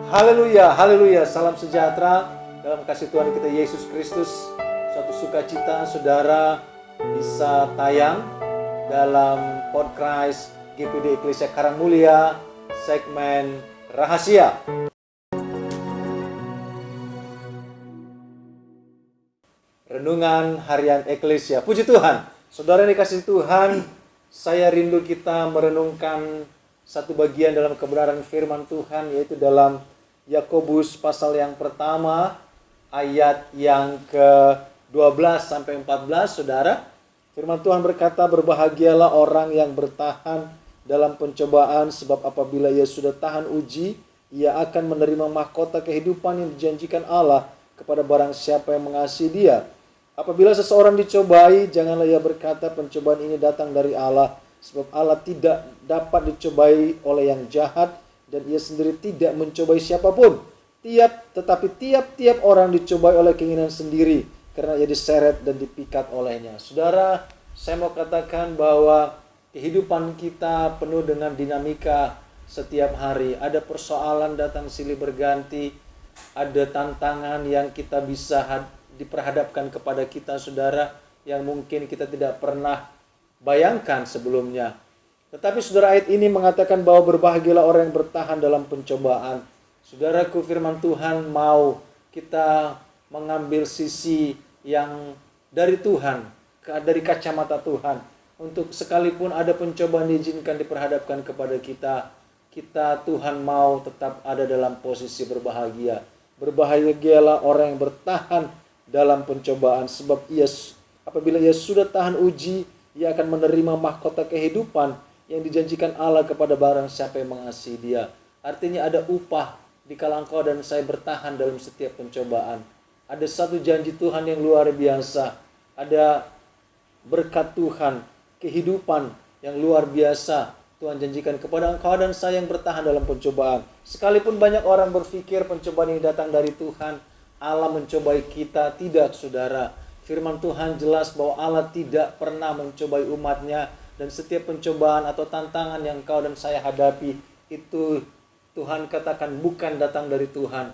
Haleluya, haleluya, salam sejahtera dalam kasih Tuhan kita Yesus Kristus. Suatu sukacita saudara bisa tayang dalam podcast GPD Eklesia Karangmulia segmen Rahasia. Renungan Harian Eklesia. Puji Tuhan, saudara yang dikasihi Tuhan, saya rindu kita merenungkan satu bagian dalam kebenaran firman Tuhan, yaitu dalam Yakobus pasal yang pertama ayat yang ke-12 sampai 14, saudara. Firman Tuhan berkata, berbahagialah orang yang bertahan dalam pencobaan, sebab apabila ia sudah tahan uji, ia akan menerima mahkota kehidupan yang dijanjikan Allah kepada barang siapa yang mengasihi Dia. Apabila seseorang dicobai, janganlah ia berkata pencobaan ini datang dari Allah, sebab Allah tidak dapat dicobai oleh yang jahat, dan ia sendiri tidak mencobai siapapun. Tetapi tiap-tiap orang dicobai oleh keinginan sendiri, karena ia diseret dan dipikat olehnya. Saudara, saya mau katakan bahwa kehidupan kita penuh dengan dinamika setiap hari. Ada persoalan datang silih berganti, ada tantangan yang kita bisa diperhadapkan kepada kita, saudara, yang mungkin kita tidak pernah bayangkan sebelumnya. Tetapi saudara, ayat ini mengatakan bahwa berbahagialah orang yang bertahan dalam pencobaan. Saudaraku, firman Tuhan mau kita mengambil sisi yang dari Tuhan, dari kacamata Tuhan. Untuk sekalipun ada pencobaan diizinkan diperhadapkan kepada kita, Tuhan mau tetap ada dalam posisi berbahagia. Berbahagialah orang yang bertahan dalam pencobaan, sebab apabila ia sudah tahan uji, ia akan menerima mahkota kehidupan yang dijanjikan Allah kepada barang siapa yang mengasihi Dia. Artinya ada upah dikala engkau dan saya bertahan dalam setiap pencobaan. Ada satu janji Tuhan yang luar biasa. Ada berkat Tuhan, kehidupan yang luar biasa Tuhan janjikan kepada engkau dan saya yang bertahan dalam pencobaan. Sekalipun banyak orang berpikir pencobaan ini datang dari Tuhan, Allah mencobai kita. Tidak, saudara. Firman Tuhan jelas bahwa Allah tidak pernah mencobai umatnya. Dan setiap pencobaan atau tantangan yang kau dan saya hadapi, itu Tuhan katakan bukan datang dari Tuhan.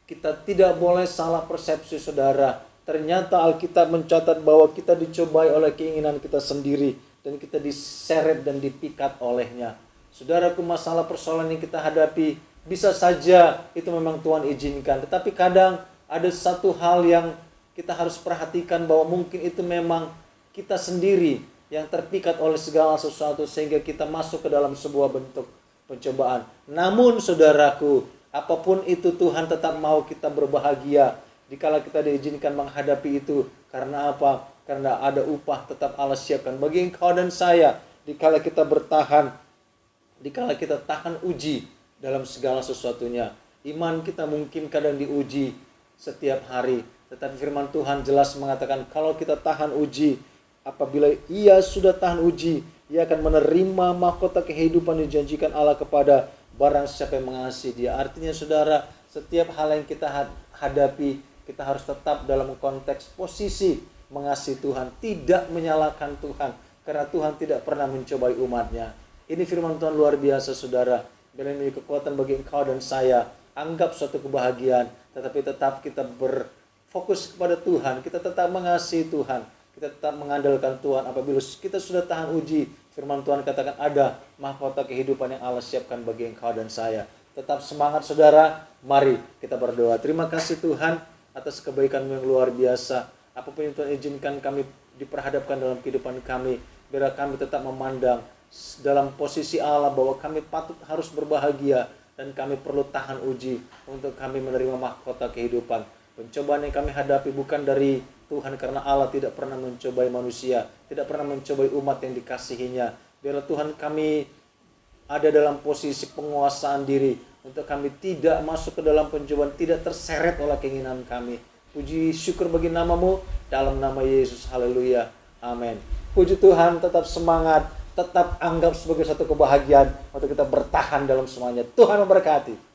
Kita tidak boleh salah persepsi, saudara. Ternyata Alkitab mencatat bahwa kita dicobai oleh keinginan kita sendiri, dan kita diseret dan dipikat olehnya. Saudaraku, masalah persoalan yang kita hadapi, bisa saja itu memang Tuhan izinkan. Tetapi kadang ada satu hal yang kita harus perhatikan, bahwa mungkin itu memang kita sendiri yang terpikat oleh segala sesuatu sehingga kita masuk ke dalam sebuah bentuk pencobaan. Namun saudaraku, apapun itu Tuhan tetap mau kita berbahagia dikala kita diizinkan menghadapi itu. Karena apa? Karena ada upah tetap Allah siapkan bagi engkau dan saya dikala kita bertahan, dikala kita tahan uji dalam segala sesuatunya. Iman kita mungkin kadang diuji setiap hari, tetapi firman Tuhan jelas mengatakan kalau kita tahan uji, apabila ia sudah tahan uji, ia akan menerima mahkota kehidupan yang dijanjikan Allah kepada barang siapa yang mengasihi Dia. Artinya saudara, setiap hal yang kita hadapi, kita harus tetap dalam konteks posisi mengasihi Tuhan, tidak menyalahkan Tuhan, karena Tuhan tidak pernah mencobai umatnya. Ini firman Tuhan luar biasa, saudara. Bila ini kekuatan bagi engkau dan saya, anggap suatu kebahagiaan, tetapi tetap kita berfokus kepada Tuhan, kita tetap mengasihi Tuhan, kita tetap mengandalkan Tuhan. Apabila kita sudah tahan uji, firman Tuhan katakan ada mahkota kehidupan yang Allah siapkan bagi engkau dan saya. Tetap semangat, saudara. Mari kita berdoa. Terima kasih Tuhan atas kebaikan-Mu yang luar biasa. Apapun yang Tuhan izinkan kami diperhadapkan dalam kehidupan kami, biar kami tetap memandang dalam posisi Allah bahwa kami patut harus berbahagia dan kami perlu tahan uji untuk kami menerima mahkota kehidupan. Pencobaan yang kami hadapi bukan dari Tuhan, karena Allah tidak pernah mencobai manusia, tidak pernah mencobai umat yang dikasihinya. Biarlah Tuhan kami ada dalam posisi penguasaan diri, untuk kami tidak masuk ke dalam pencobaan, tidak terseret oleh keinginan kami. Puji syukur bagi nama-Mu, dalam nama Yesus, haleluya, amin. Puji Tuhan, tetap semangat, tetap anggap sebagai satu kebahagiaan untuk kita bertahan dalam semuanya. Tuhan memberkati.